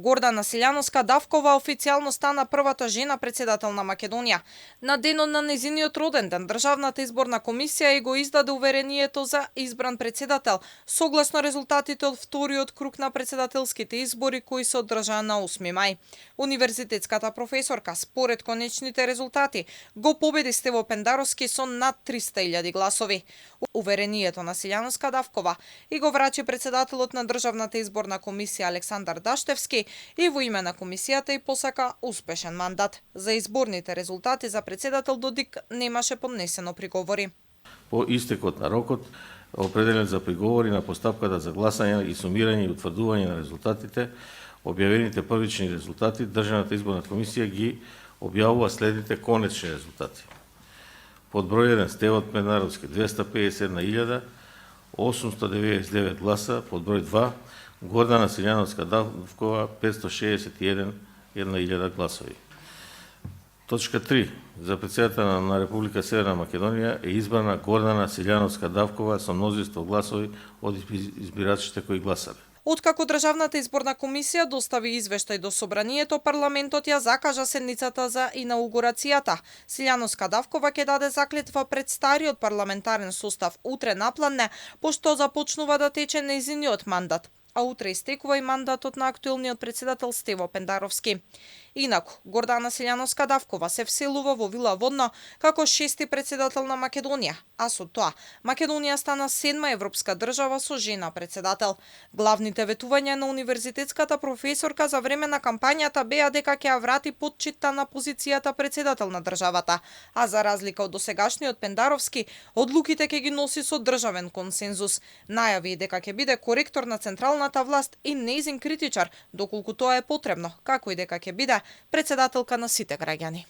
Гордана Силјановска Давкова официјално стана првата жена председател на Македонија. На денот на нејзиниот роден ден, Државната изборна комисија и го издаде уверението за избран председател, согласно резултатите од вториот круг на председателските избори кои се одржаа на 8 мај. Универзитетската професорка, според конечните резултати, го победи Стево Пендаровски со над 300.000 гласови. Уверението на Силјановска Давкова и го врачи председателот на Државната изборна комисија Александар Даштевски и во име на комисијата и посака успешен мандат. За изборните резултати за председател Додик немаше поднесено приговори. По истекот на рокот, определен за приговори на постапката за гласање и сумирање и утврдување на резултатите, објавените првични резултати, Државната изборна комисија ги објавува следните конечни резултати. Под број 1 Стево Пендаровски 251.899 гласа, под број 2 Гордана Силјановска Давкова 561.000 гласови. Точка 3. За председател на Република Северна Македонија е избрана Гордана Силјановска Давкова со мнозинство гласови од избирачите кои гласале. Откако Државната изборна комисија достави извештај до собранието, парламентот ја закажа седницата за инаугурацијата. Силјановска Давкова ќе даде заклетва пред стариот парламентарен состав утре напладне, пошто започнува да тече нејзиниот мандат, а утре истекува и мандатот на актуелниот председател Стево Пендаровски. Инаку, Гордана Силјановска Давкова се вселува во Вила Водно како 6ти председател на Македонија, а со тоа Македонија стана 7-ма европска држава со жена председател. Главните ветувања на универзитетската професорка за време на кампањата беа дека ќе ја врати потчитта на позицијата председател на државата, а за разлика од досегашниот Пендаровски, одлуките ќе ги носи со државен консензус. Најави и дека ќе биде коректор на централната власт и нејзин критичар, доколку тоа е потребно, како и дека ќе биде председателка на сите граѓани.